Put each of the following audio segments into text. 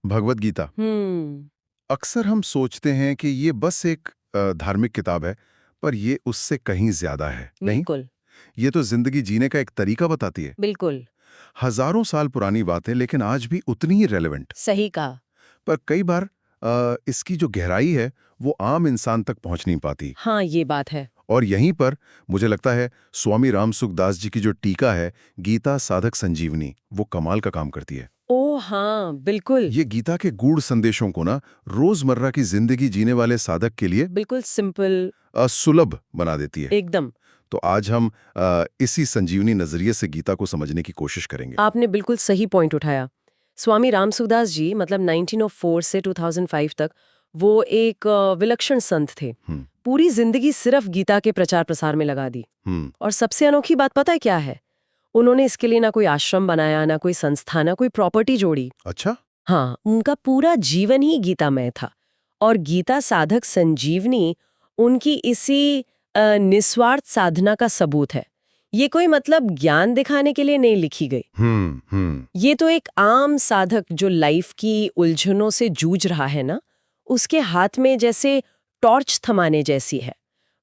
भगवत गीता। अक्सर हम सोचते हैं कि ये बस एक धार्मिक किताब है, पर ये उससे कहीं ज्यादा है, नहीं? बिल्कुल। ये तो जिंदगी जीने का एक तरीका बताती है। बिल्कुल हजारों साल पुरानी बातें, लेकिन आज भी उतनी ही रेलेवेंट। सही कहा। पर कई बार इसकी जो गहराई है, वो आम इंसान तक पहुंच नहीं पाती। हाँ, ये बात है। और यहीं पर मुझे लगता है स्वामी रामसुखदास जी की जो टीका है, गीता साधक संजीवनी, वो कमाल का काम करती है। ओ हाँ, बिल्कुल। ये गीता के गूढ़ संदेशों को ना रोजमर्रा की जिंदगी जीने वाले साधक के लिए बिल्कुल सिंपल। सुलभ बना देती है। एकदम। तो आज हम इसी संजीवनी नजरिए से गीता को समझने की कोशिश करेंगे। आपने बिल्कुल सही पॉइंट उठाया। स्वामी रामसुखदास जी मतलब 1904 से 2005 तक वो एक विलक्षण संत थे। हम्म। पूरी जिंदगी सिर्फ गीता के प्रचार प्रसार में लगा दी। हम्म। और सबसे अनोखी बात पता है क्या है? उन्होंने इसके लिए ना कोई आश्रम बनाया, ना कोई संस्था, ना कोई प्रॉपर्टी जोड़ी। अच्छा। हाँ, उनका पूरा जीवन ही गीतामय था। और गीता साधक संजीवनी उनकी इसी निस्वार्थ साधना का सबूत है। ये कोई मतलब ज्ञान दिखाने के लिए नहीं लिखी गई। ये तो एक आम साधक जो लाइफ की उलझनों से जूझ रहा है ना, उसके हाथ में जैसे टॉर्च थमाने जैसी है।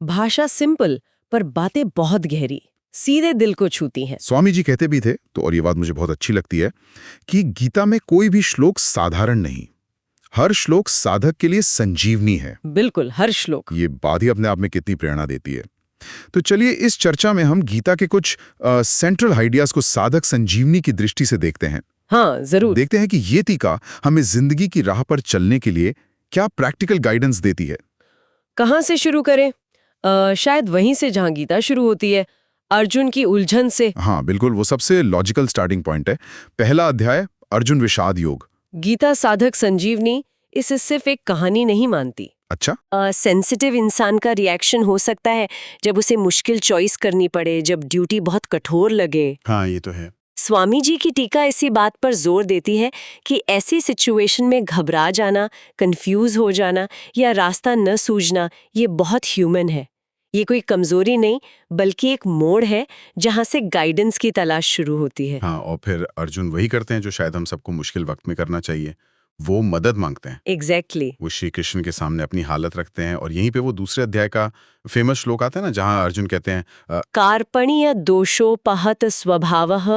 भाषा सिंपल, पर बातें बहुत गहरी, सीधे दिल को छूती हैं। स्वामी जी कहते भी थे, तो और ये बात मुझे बहुत अच्छी लगती है, कि गीता में कोई भी श्लोक साधारण नहीं, हर श्लोक साधक के लिए संजीवनी है। बिल्कुल, हर श्लोक। ये बात ही अपने आप में कितनी प्रेरणा देती है। तो चलिए इस चर्चा में हम गीता के कुछ सेंट्रल आइडियाज को साधक संजीवनी की दृष्टि से देखते हैं। हाँ, जरूर। देखते हैं कि ये टीका हमें जिंदगी की राह पर चलने के लिए क्या प्रैक्टिकल गाइडेंस देती है। कहाँ से शुरू करें? शायद वहीं से जहाँ गीता शुरू होती है, अर्जुन की उलझन से। हाँ बिल्कुल, वो सबसे लॉजिकल स्टार्टिंग पॉइंट है। पहला अध्याय, अर्जुन विषाद योग। गीता साधक संजीवनी इसे सिर्फ एक कहानी नहीं मानती। अच्छा। सेंसिटिव इंसान का रिएक्शन हो सकता है जब उसे मुश्किल चॉइस करनी पड़े, जब ड्यूटी बहुत कठोर लगे। हाँ ये तो है। स्वामी जी की टीका इसी बात पर जोर देती है कि ऐसी सिचुएशन में घबरा जाना, कंफ्यूज हो जाना या रास्ता न सूझना, ये बहुत ह्यूमन है। ये कोई कमजोरी नहीं, बल्कि एक मोड़ है जहाँ से गाइडेंस की तलाश शुरू होती है। हाँ, और फिर अर्जुन वही करते हैं जो शायद हम सबको मुश्किल वक्त में करना चाहिए, वो मदद मांगते हैं। एग्जैक्टली। वो श्री कृष्ण के सामने अपनी हालत रखते हैं, और यहीं पे वो दूसरे अध्याय का फेमस श्लोक आता है ना, जहाँ अर्जुन कहते हैं कार्पणीय दोषोपहत स्वभावः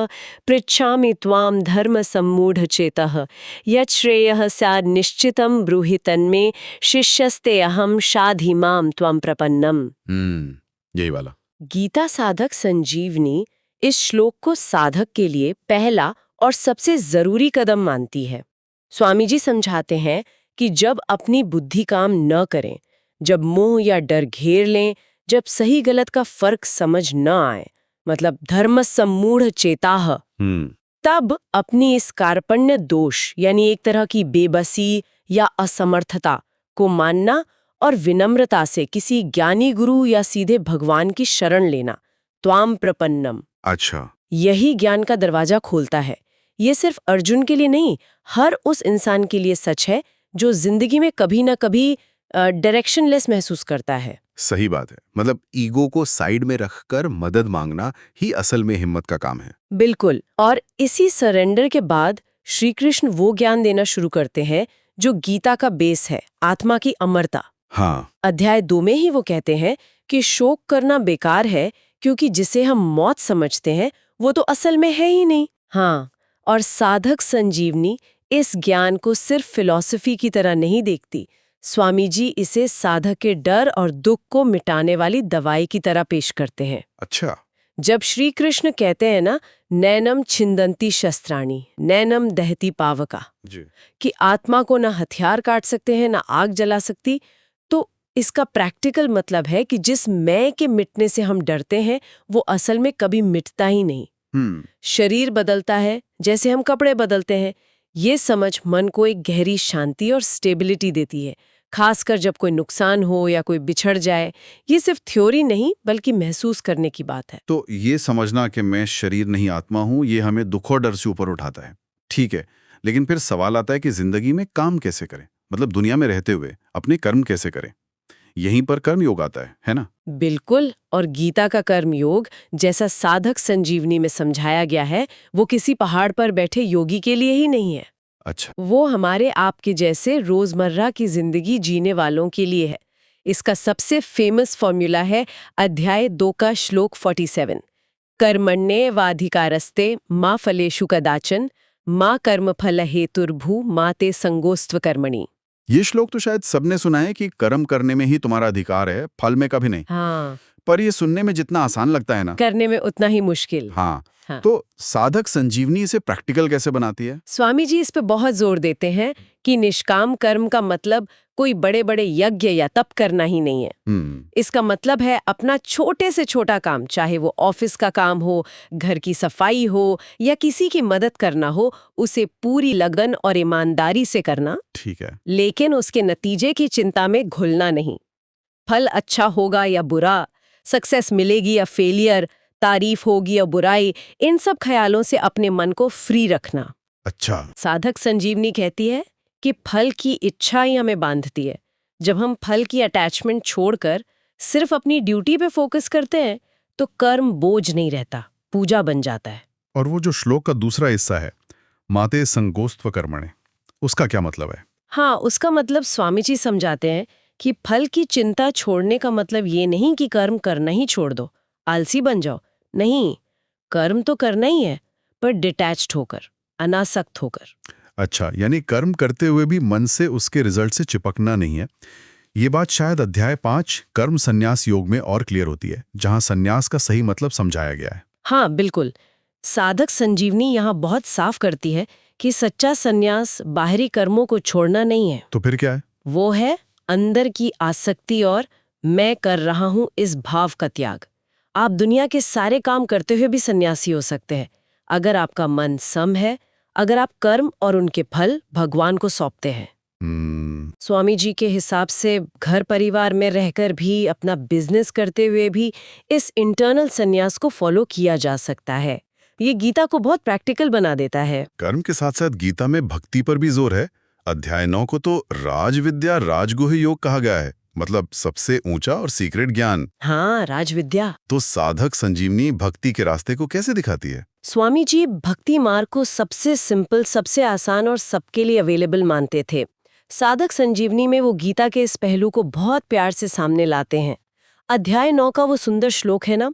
पृच्छामि त्वां धर्म सम्मूढ़ चेतः यत् श्रेयः स्यात् निश्चितं ब्रूहि तन्मे शिष्यस्ते अहं शाधि मां त्वं प्रपन्नम। यही वाला। गीता साधक संजीवनी इस श्लोक को साधक के लिए पहला और सबसे जरूरी कदम मानती है। स्वामी जी समझाते हैं कि जब अपनी बुद्धि काम न करें, जब मोह या डर घेर लें, जब सही गलत का फर्क समझ न आए, मतलब धर्म सम्मूढ़ चेताह, तब अपनी इस कार्पण्य दोष यानी एक तरह की बेबसी या असमर्थता को मानना और विनम्रता से किसी ज्ञानी गुरु या सीधे भगवान की शरण लेना, त्वाम प्रपन्नम। अच्छा। यही ज्ञान का दरवाजा खोलता है। ये सिर्फ अर्जुन के लिए नहीं, हर उस इंसान के लिए सच है जो जिंदगी में कभी ना कभी डायरेक्शनलेस महसूस करता है। सही बात है, मतलब ईगो को साइड में रखकर मदद मांगना ही असल में हिम्मत का काम है। बिल्कुल। और इसी सरेंडर के बाद श्री कृष्ण वो ज्ञान देना शुरू करते हैं जो गीता का बेस है, आत्मा की अमरता। हाँ। अध्याय 2 में ही वो कहते हैं कि शोक करना बेकार है, क्योंकि जिसे हम मौत समझते हैं वो तो असल में है ही नहीं। हाँ, और साधक संजीवनी इस ज्ञान को सिर्फ फिलॉसफी की तरह नहीं देखती। स्वामी जी इसे साधक के डर और दुख को मिटाने वाली दवाई की तरह पेश करते हैं। अच्छा। जब श्री कृष्ण कहते हैं ना, नैनम छिंदंती शस्त्राणी नैनम दहती पावका, जी। कि आत्मा को ना हथियार काट सकते हैं ना आग जला सकती, तो इसका प्रैक्टिकल मतलब है कि जिस मैं के मिटने से हम डरते हैं वो असल में कभी मिटता ही नहीं। शरीर बदलता है जैसे हम कपड़े बदलते हैं। ये समझ मन को एक गहरी शांति और स्टेबिलिटी देती है, खासकर जब कोई नुकसान हो या कोई बिछड़ जाए। ये सिर्फ थ्योरी नहीं, बल्कि महसूस करने की बात है। तो ये समझना कि मैं शरीर नहीं आत्मा हूं, ये हमें दुख और डर से ऊपर उठाता है। ठीक है, लेकिन फिर सवाल आता है कि जिंदगी में काम कैसे करें, मतलब दुनिया में रहते हुए अपने कर्म कैसे करें। यहीं पर कर्म योग आता है ना? बिल्कुल। और गीता का कर्म योग जैसा साधक संजीवनी में समझाया गया है, वो किसी पहाड़ पर बैठे योगी के लिए ही नहीं है। अच्छा। वो हमारे आपके जैसे रोजमर्रा की जिंदगी जीने वालों के लिए है। इसका सबसे फेमस फॉर्मूला है अध्याय 2 का श्लोक 47। कर्मण्येवाधिकारस्ते मा फलेषु कदाचन मा कर्मफल हेतुर्भू मा ते संगोस्त्व कर्मणि। ये श्लोक तो शायद सबने सुना है कि कर्म करने में ही तुम्हारा अधिकार है, फल में कभी नहीं। हाँ, पर ये सुनने में जितना आसान लगता है ना। करने में उतना ही मुश्किल। हाँ। हाँ। तो साधक संजीवनी इसे प्रैक्टिकल कैसे बनाती है? स्वामी जी इस पे बहुत जोर देते हैं कि निष्काम कर्म का मतलब कोई बड़े बड़े यज्ञ या तप करना ही नहीं है। इसका मतलब है अपना छोटे से छोटा काम, चाहे वो ऑफिस का काम हो, घर की सफाई हो या किसी की मदद करना हो, उसे पूरी लगन और ईमानदारी से करना। ठीक है। लेकिन उसके नतीजे की चिंता में घुलना नहीं। फल अच्छा होगा या बुरा, सक्सेस मिलेगी या फेलियर, तारीफ होगी या बुराई, इन सब ख्यालों से अपने मन को फ्री रखना। अच्छा। साधक संजीवनी कहती है कि फल की इच्छा ही हमें बांधती है। जब हम फल की अटैचमेंट छोड़कर सिर्फ अपनी ड्यूटी पे फोकस करते हैं तो कर्म बोझ नहीं रहता, पूजा बन जाता है। और वो जो श्लोक का दूसरा हिस्सा है, माते संगोस्त्व कर्मणे, उसका क्या मतलब है? हाँ, उसका मतलब स्वामी जी समझाते हैं कि फल की चिंता छोड़ने का मतलब ये नहीं कि कर्म करना ही छोड़ दो, आलसी बन जाओ। नहीं, कर्म तो करना ही है, पर डिटैच्ड होकर, अनासक्त होकर। अच्छा, यानी कर्म करते हुए भी मन से उसके रिजल्ट से चिपकना नहीं है। ये बात शायद अध्याय 5 कर्म संन्यास योग में और क्लियर होती है, जहां संन्यास का सही मतलब समझाया गया है। हाँ, बिल्कुल। साधक संजीवनी यहाँ बहुत साफ करती है कि सच्चा संन्यास बाहरी कर्मों को छोड़ना नहीं है। तो फिर क्या है? वो है अंदर की आसक्ति और मैं कर रहा हूँ इस भाव का त्याग। आप दुनिया के सारे काम करते हुए भी सन्यासी हो सकते हैं, अगर आपका मन सम है, अगर आप कर्म और उनके फल भगवान को सौंपते हैं। स्वामी जी के हिसाब से घर परिवार में रहकर भी, अपना बिजनेस करते हुए भी इस इंटरनल संन्यास को फॉलो किया जा सकता है। ये गीता को बहुत प्रैक्टिकल बना देता है। कर्म के साथ साथ गीता में भक्ति पर भी जोर है। अध्याय 9 को तो राजविद्या राजगुह योग कहा गया है, मतलब सबसे ऊंचा और सीक्रेट ज्ञान। हाँ, राजविद्या। तो साधक संजीवनी भक्ति के रास्ते को कैसे दिखाती है? स्वामी जी भक्ति मार्ग को सबसे सिंपल, सबसे आसान और सबके लिए अवेलेबल मानते थे। साधक संजीवनी में वो गीता के इस पहलू को बहुत प्यार से सामने लाते हैं। अध्याय 9 का वो सुंदर श्लोक है ना,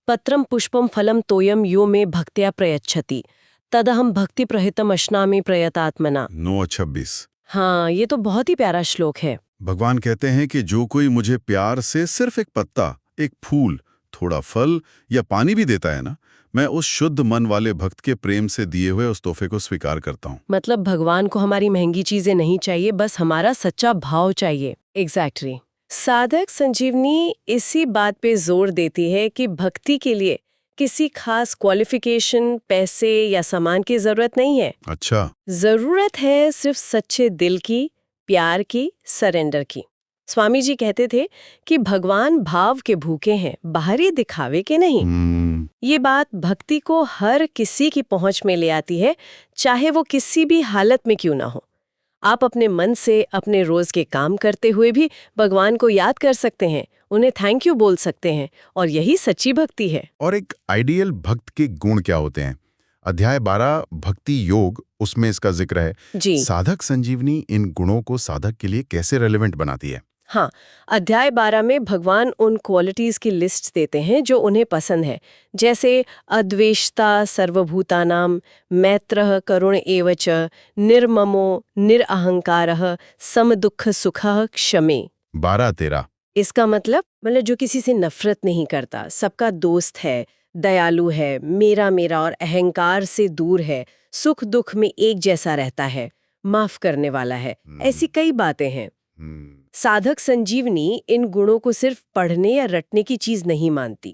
पत्रम पुष्पम फलम तोयम यो में भक्त्या प्रयच्छति तदहम भक्ति प्रहितम अश्नामि प्रयतात्मना। 9:26। हाँ, ये तो बहुत ही प्यारा श्लोक है। भगवान कहते हैं कि जो कोई मुझे प्यार से सिर्फ एक पत्ता, एक फूल, थोड़ा फल या पानी भी देता है ना, मैं उस शुद्ध मन वाले भक्त के प्रेम से दिए हुए उस तोहफे को स्वीकार करता हूँ। मतलब भगवान को हमारी महंगी चीजें नहीं चाहिए, बस हमारा सच्चा भाव चाहिए। एग्जैक्टली। साधक संजीवनी इसी बात पे जोर देती है कि भक्ति के लिए किसी खास क्वालिफिकेशन, पैसे या सामान की जरूरत नहीं है। अच्छा। जरूरत है सिर्फ सच्चे दिल की, प्यार की, सरेंडर की। स्वामी जी कहते थे कि भगवान भाव के भूखे हैं, बाहरी दिखावे के नहीं। ये बात भक्ति को हर किसी की पहुंच में ले आती है, चाहे वो किसी भी हालत में क्यों ना हो। आप अपने मन से अपने रोज के काम करते हुए भी भगवान को याद कर सकते हैं, उन्हें थैंक यू बोल सकते हैं, और यही सच्ची भक्ति है। और एक आइडियल भक्त के गुण क्या होते हैं? अध्याय 12 भक्ति योग, उसमें इसका जिक्र है जी। साधक संजीवनी इन गुणों को साधक के लिए कैसे रेलेवेंट बनाती है? हाँ, अध्याय 12 में भगवान उन क्वालिटीज की लिस्ट देते हैं जो उन्हें पसंद है, जैसे अद्वेष्टा सर्वभूतानाम, मैत्रः करुण एवच, निर्ममो निरअहंकारः, समदुःख सुखः क्षमे। 12-13। इसका मतलब जो किसी से नफरत नहीं करता, सबका दोस्त है, दयालु है, मेरा मेरा और अहंकार से दूर है, सुख दुख में एक जैसा रहता है, माफ करने वाला है। ऐसी कई बातें हैं। साधक संजीवनी इन गुणों को सिर्फ पढ़ने या रटने की चीज नहीं मानती।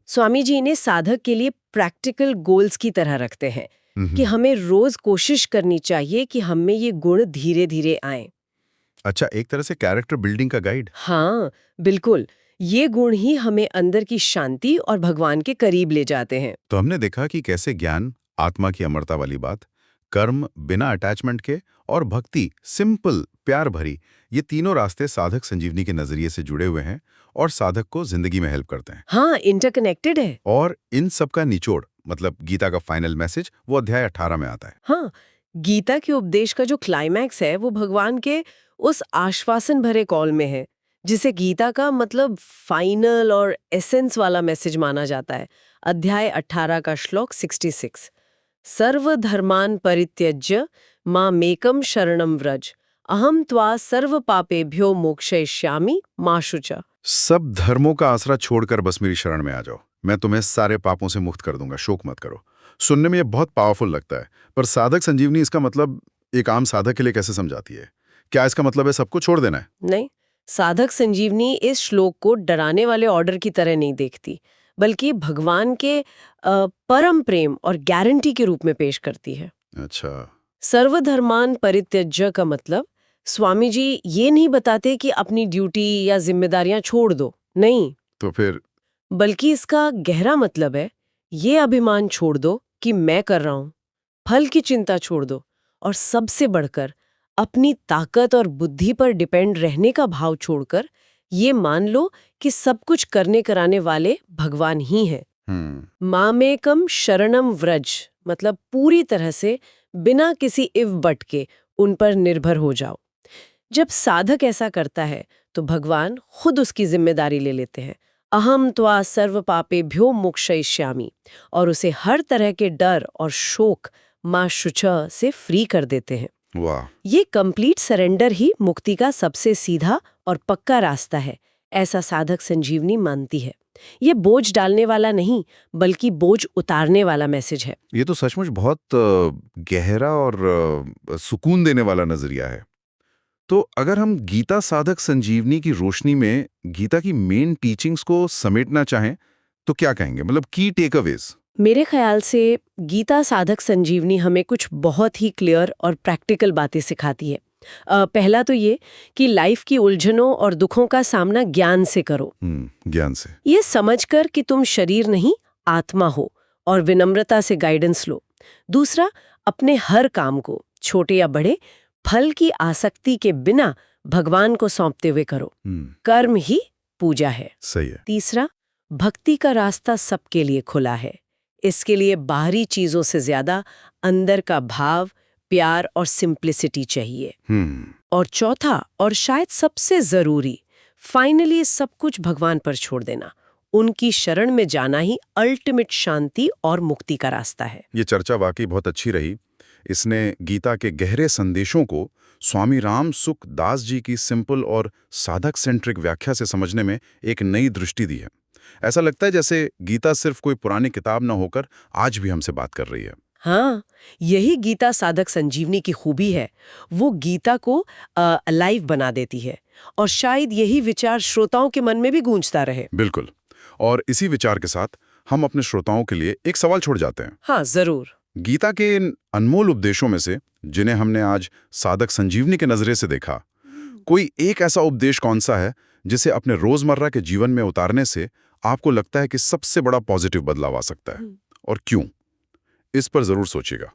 स्वामी जी इन्हें साधक के लिए प्रैक्टिकल गोल्स की तरह रखते हैं कि हमें रोज कोशिश करनी चाहिए कि हम में ये गुण धीरे धीरे आएं। अच्छा, एक तरह से कैरेक्टर बिल्डिंग का गाइड। हाँ, बिल्कुल। ये गुण ही हमें अंदर की शांति और भगवान के करीब ले जाते हैं। तो हमने देखा कि कैसे ज्ञान, आत्मा की अमरता वाली बात, कर्म बिना अटैचमेंट के, और भक्ति सिंपल प्यार भरी, ये तीनों रास्ते साधक संजीवनी के नजरिए से जुड़े हुए हैं और साधक को जिंदगी में हेल्प करते हैं। हाँ, इंटरकनेक्टेड है। और इन सब का निचोड़, मतलब गीता का फाइनल मैसेज, वो अध्याय 18 में आता है। हाँ, गीता के उपदेश का जो क्लाइमैक्स है वो भगवान के उस आश्वासन भरे कॉल में है, जिसे गीता का मतलब फाइनल और एसेंस वाला मैसेज माना जाता है। अध्याय 18 का श्लोक 66, सर्वधर्मान परित्यज्य मामेकम शरणम व्रज, अहम त्वा सर्व पापेभ्यो मोक्षयिष्यामि मा शुचा। सब धर्मों का आसरा छोड़कर बस मेरी शरण में आ जाओ, मैं तुम्हें सारे पापों से मुक्त कर दूंगा, शोक मत करो। सुनने में ये बहुत पावरफुल लगता है, पर साधक संजीवनी इसका मतलब एक आम साधक के लिए कैसे समझाती है? क्या इसका मतलब है सबको छोड़ देना है? नहीं, साधक संजीवनी इस श्लोक को डराने वाले ऑर्डर की तरह नहीं देखती, बल्कि भगवान के परम प्रेम और गारंटी के रूप में पेश करती है। अच्छा। सर्वधर्मान परित्यज्य का मतलब स्वामी जी ये नहीं बताते कि अपनी ड्यूटी या जिम्मेदारियां छोड़ दो, नहीं, तो फिर? बल्कि इसका गहरा मतलब है ये अभिमान छोड़ दो कि मैं कर रहा हूं, फल की चिंता छोड़ दो, और सबसे बढ़कर अपनी ताकत और बुद्धि पर डिपेंड रहने का भाव छोड़कर ये मान लो कि सब कुछ करने कराने वाले भगवान ही हैं। मामेकम शरणम व्रज मतलब पूरी तरह से बिना किसी इव बट के उन पर निर्भर हो जाओ। जब साधक ऐसा करता है तो भगवान खुद उसकी जिम्मेदारी ले लेते हैं। अहम त्वा सर्व पापेभ्यो मोक्षयिष्यामि, और उसे हर तरह के डर और शोक मां शुचा से फ्री कर देते हैं। वाह! ये कंप्लीट सरेंडर ही मुक्ति का सबसे सीधा और पक्का रास्ता है, ऐसा साधक संजीवनी मानती है। ये बोझ डालने वाला नहीं, बल्कि बोझ उतारने वाला मैसेज है। ये तो सचमुच बहुत गहरा और सुकून देने वाला नजरिया है। तो अगर हम गीता साधक संजीवनी की रोशनी में गीता की मेन टीचिंग्स को समेटना चाहें तो क्या कहेंगे, मतलब की टेकअवेज? मेरे ख्याल से गीता साधक संजीवनी हमें कुछ बहुत ही क्लियर और प्रैक्टिकल बातें सिखाती है। पहला तो ये कि लाइफ की उलझनों और दुखों का सामना ज्ञान से करो। ज्ञान से? ये समझकर कि तुम शरीर नहीं आत्मा हो, और विनम्रता से गाइडेंस लो। दूसरा, अपने हर काम को छोटे या बड़े फल की आसक्ति के बिना भगवान को सौंपते हुए करो। कर्म ही पूजा है। सही है। तीसरा, भक्ति का रास्ता सबके लिए खुला है। इसके लिए बाहरी चीजों से ज्यादा अंदर का भाव, प्यार और सिंप्लिसिटी चाहिए। और चौथा और शायद सबसे जरूरी, फाइनली सब कुछ भगवान पर छोड़ देना। उनकी शरण में जाना ही अल्टीमेट शांति और मुक्ति का रास्ता है। ये चर्चा वाकई बहुत अच्छी रही। इसने गीता के गहरे संदेशों को स्वामी राम सुख दास जी की सिंपल और साधक सेंट्रिक व्याख्या से समझने में एक नई दृष्टि दी है। ऐसा लगता है जैसे गीता सिर्फ कोई पुरानी किताब न होकर आज भी हमसे बात कर रही है। हाँ, यही गीता साधक संजीवनी की खूबी है। वो गीता को अलाइव बना देती है, और शायद यही विचार श्रोताओं के मन में भी गूंजता रहे। बिल्कुल। और इसी विचार के साथ हम अपने श्रोताओं के लिए एक सवाल छोड़ जाते हैं। हाँ, जरूर। गीता के इन अनमोल उपदेशों में से, जिन्हें हमने आज साधक संजीवनी के नजरे से देखा, कोई एक ऐसा उपदेश कौन सा है जिसे अपने रोजमर्रा के जीवन में उतारने से आपको लगता है कि सबसे बड़ा पॉजिटिव बदलाव आ सकता है, और क्यों? इस पर जरूर सोचिएगा।